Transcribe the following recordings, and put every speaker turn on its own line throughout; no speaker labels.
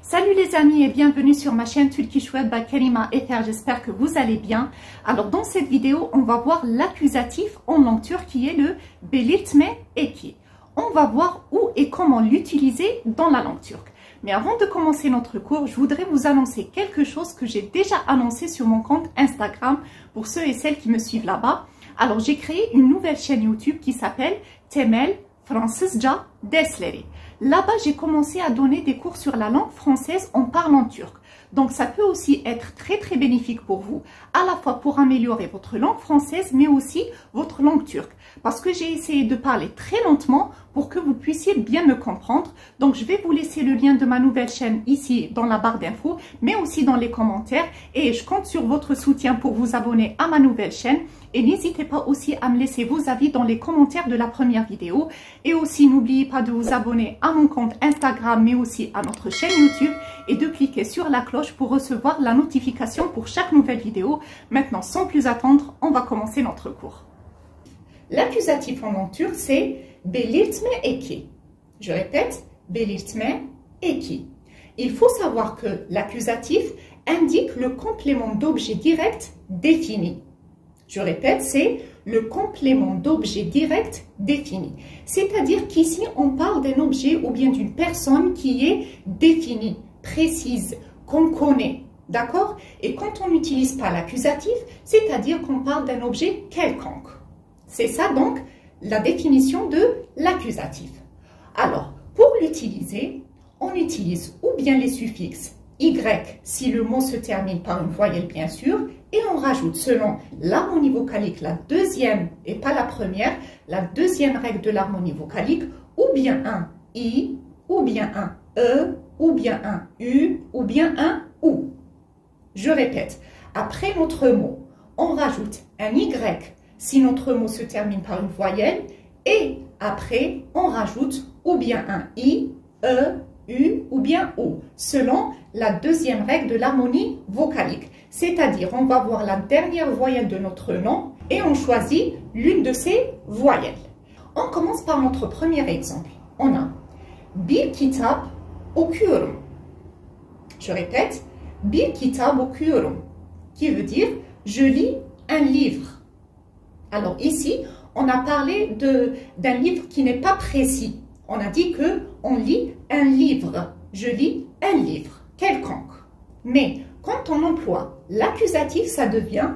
Salut les amis et bienvenue sur ma chaîne Turkish Web by Karima Ether, j'espère que vous allez bien. Alors dans cette vidéo, on va voir l'accusatif en langue turque qui est le belirtme eki. On va voir où et comment l'utiliser dans la langue turque. Mais avant de commencer notre cours, je voudrais vous annoncer quelque chose que j'ai déjà annoncé sur mon compte Instagram pour ceux et celles qui me suivent là-bas. Alors j'ai créé une nouvelle chaîne YouTube qui s'appelle Temel Fransızca Dersleri. Là-bas, j'ai commencé à donner des cours sur la langue française en parlant turc. Donc, ça peut aussi être très bénéfique pour vous, à la fois pour améliorer votre langue française, mais aussi votre langue turque. Parce que j'ai essayé de parler très lentement pour que vous puissiez bien me comprendre. Donc, je vais vous laisser le lien de ma nouvelle chaîne ici dans la barre d'infos, mais aussi dans les commentaires. Et je compte sur votre soutien pour vous abonner à ma nouvelle chaîne. Et n'hésitez pas aussi à me laisser vos avis dans les commentaires de la première vidéo. Et aussi, n'oubliez pas de vous abonner à mon compte Instagram, mais aussi à notre chaîne YouTube. Et de cliquer sur la cloche pour recevoir la notification pour chaque nouvelle vidéo. Maintenant, sans plus attendre, on va commencer notre cours. L'accusatif en langue turque, c'est belirtme eki. Je répète, belirtme eki. Il faut savoir que l'accusatif indique le complément d'objet direct défini. Je répète, c'est le complément d'objet direct défini. C'est-à-dire qu'ici, on parle d'un objet ou bien d'une personne qui est définie, précise, qu'on connaît. D'accord? Et quand on n'utilise pas l'accusatif, c'est-à-dire qu'on parle d'un objet quelconque. C'est ça donc la définition de l'accusatif. Alors, pour l'utiliser, on utilise ou bien les suffixes y si le mot se termine par une voyelle bien sûr, et on rajoute selon l'harmonie vocalique, la deuxième et pas la première, la deuxième règle de l'harmonie vocalique, ou bien un i, ou bien un e, ou bien un u, ou bien un ou. Je répète, après notre mot, on rajoute un y si notre mot se termine par une voyelle, et après on rajoute ou bien un i, e, u ou bien o, selon la deuxième règle de l'harmonie vocalique. C'est-à-dire, on va voir la dernière voyelle de notre nom et on choisit l'une de ces voyelles. On commence par notre premier exemple. On a bir kitap okuyorum. Je répète, bir kitap okuyorum, qui veut dire je lis un livre. Alors ici, on a parlé d'un livre qui n'est pas précis. On a dit que on lit un livre. Je lis un livre quelconque. Mais quand on emploie l'accusatif, ça devient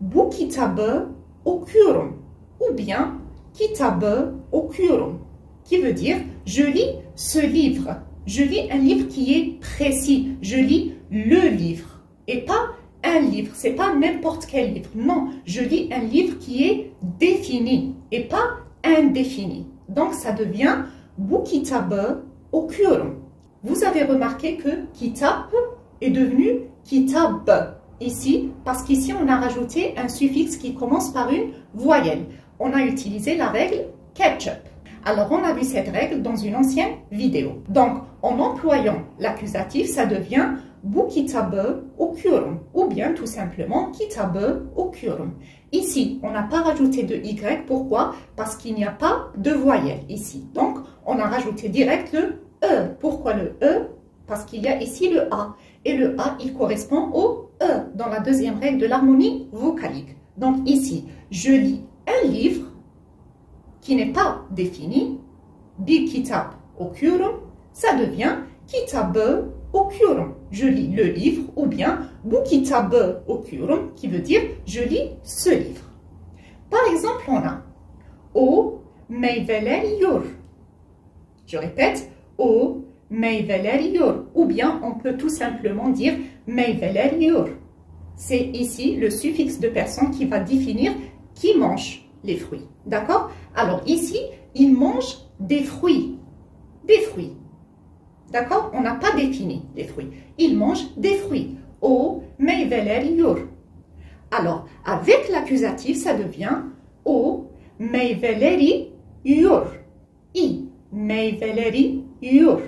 bu kitabı okuyorum ou bien kitabı okuyorum, qui veut dire je lis ce livre. Je lis un livre qui est précis. Je lis le livre et pas un livre. C'est pas n'importe quel livre. Non, je lis un livre qui est défini et pas indéfini. Donc ça devient bu kitabı okuyorum. Vous avez remarqué que kitap est devenu kitab ici, parce qu'ici on a rajouté un suffixe qui commence par une voyelle. On a utilisé la règle ketchup. Alors on a vu cette règle dans une ancienne vidéo. Donc en employant l'accusatif, ça devient bu kitabı okuyorum ou bien tout simplement kitabı okuyorum. Ici, on n'a pas rajouté de y. Pourquoi? Parce qu'il n'y a pas de voyelle ici. Donc, on a rajouté direct le e. Pourquoi le e? Parce qu'il y a ici le a. Et le a, il correspond au e dans la deuxième règle de l'harmonie vocalique. Donc ici, je lis un livre qui n'est pas défini. Bir kitap okuyorum. Ça devient kitabı okuyorum. Je lis le livre ou bien bu kitabı okuyorum, qui veut dire je lis ce livre. Par exemple, on a o meyveler yiyor. Je répète, o meyveler yiyor. Ou bien on peut tout simplement dire meyveler yiyor. C'est ici le suffixe de personne qui va définir qui mange les fruits. D'accord? Alors ici, il mange des fruits. Des fruits. D'accord? On n'a pas défini les fruits. Il mange des fruits. O meyveler yiyor. Alors, avec l'accusatif, ça devient o meyveleri yiyor. I meyveleri yiyor.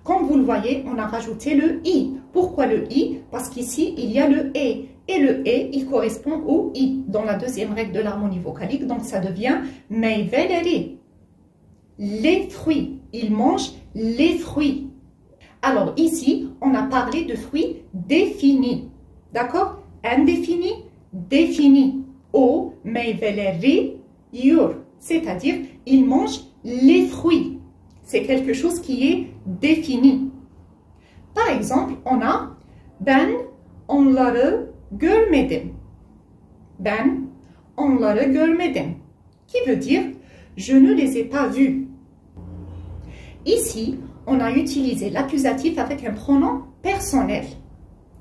Comme vous le voyez, on a rajouté le i. Pourquoi le i? Parce qu'ici, il y a le e. Et le e, il correspond au i dans la deuxième règle de l'harmonie vocalique. Donc, ça devient meyveleri. Les fruits. Il mange les fruits. Alors ici, on a parlé de fruits définis. D'accord? Indéfini, défini. O meyveleri yiyor. C'est-à-dire, il mange les fruits. C'est quelque chose qui est défini. Par exemple, on a ben onları görmedim. Ben onları görmedim. Qui veut dire je ne les ai pas vus. Ici, on a utilisé l'accusatif avec un pronom personnel.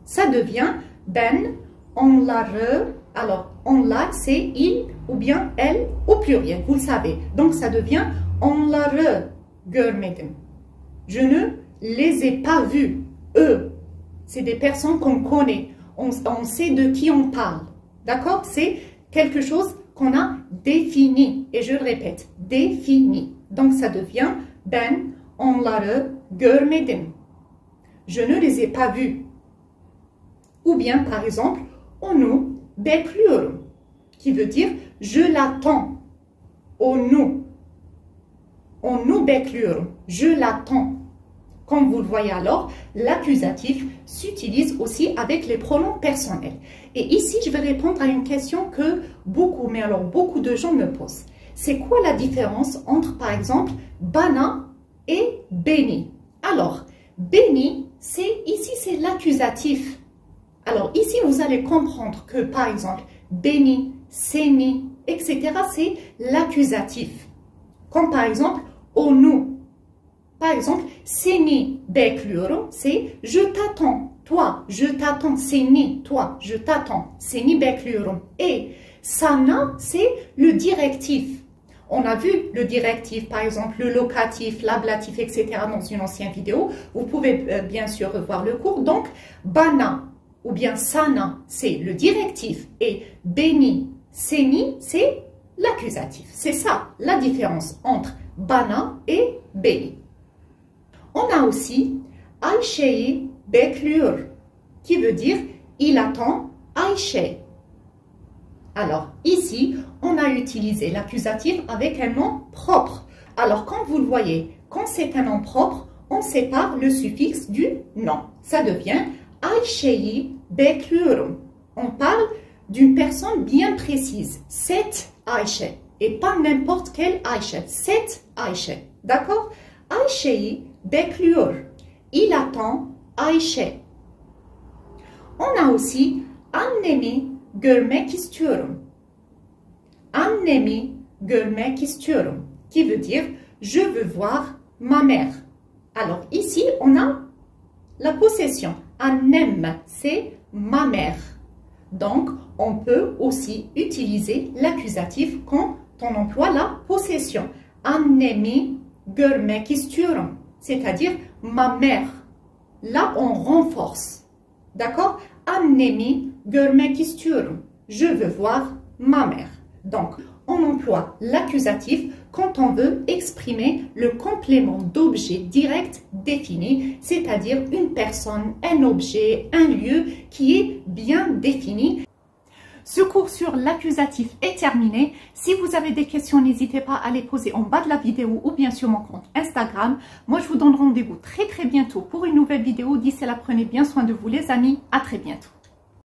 Ça devient ben onları. Alors, onlar, c'est il ou bien elle au pluriel, vous le savez. Donc, ça devient onları görmedim. Je ne les ai pas vus. Eux, c'est des personnes qu'on connaît. On sait de qui on parle. D'accord? C'est quelque chose qu'on a défini. Et je le répète, défini. Donc, ça devient ben onları görmedim. Je ne les ai pas vus. Ou bien, par exemple, onu bekliyorum, qui veut dire je l'attends. Onu bekliyorum, je l'attends. Comme vous le voyez alors, l'accusatif s'utilise aussi avec les pronoms personnels. Et ici, je vais répondre à une question que beaucoup de gens me posent. C'est quoi la différence entre, par exemple, bana et beni? Alors, beni, ici, c'est l'accusatif. Alors, ici, vous allez comprendre que, par exemple, beni, seni, etc., c'est l'accusatif. Comme, par exemple, onu. Par exemple, seni bekliyorum, c'est je t'attends, toi, je t'attends, seni, toi, je t'attends, seni bekliyorum. Et sana, c'est le directif. On a vu le directif, par exemple, le locatif, l'ablatif, etc. dans une ancienne vidéo. Vous pouvez bien sûr revoir le cours. Donc, bana ou bien sana, c'est le directif. Et beni, seni, c'est l'accusatif. C'est ça la différence entre bana et beni. On a aussi Ayşe'yi bekliyor, qui veut dire il attend Ayşe. Alors ici, on a utilisé l'accusatif avec un nom propre. Alors comme vous le voyez, quand c'est un nom propre, on sépare le suffixe du nom. Ça devient Ayşe'yi bekliyorum. On parle d'une personne bien précise, cette Ayşe, et pas n'importe quelle Ayşe, cette Ayşe. D'accord? Ayşe'yi bekliyor. Il attend Ayşe. On a aussi annemi görmek istiyorum. Annemi görmek istiyorum, qui veut dire je veux voir ma mère. Alors ici, on a la possession. Annem, c'est ma mère. Donc, on peut aussi utiliser l'accusatif quand on emploie la possession. Annemi görmek istiyorum, c'est-à-dire ma mère. Là, on renforce. D'accord? Annemi görmek istiyorum. Je veux voir ma mère. Donc, on emploie l'accusatif quand on veut exprimer le complément d'objet direct défini, c'est-à-dire une personne, un objet, un lieu qui est bien défini. Ce cours sur l'accusatif est terminé. Si vous avez des questions, n'hésitez pas à les poser en bas de la vidéo ou bien sur mon compte Instagram. Moi, je vous donne rendez-vous très bientôt pour une nouvelle vidéo. D'ici là, prenez bien soin de vous les amis. À très bientôt.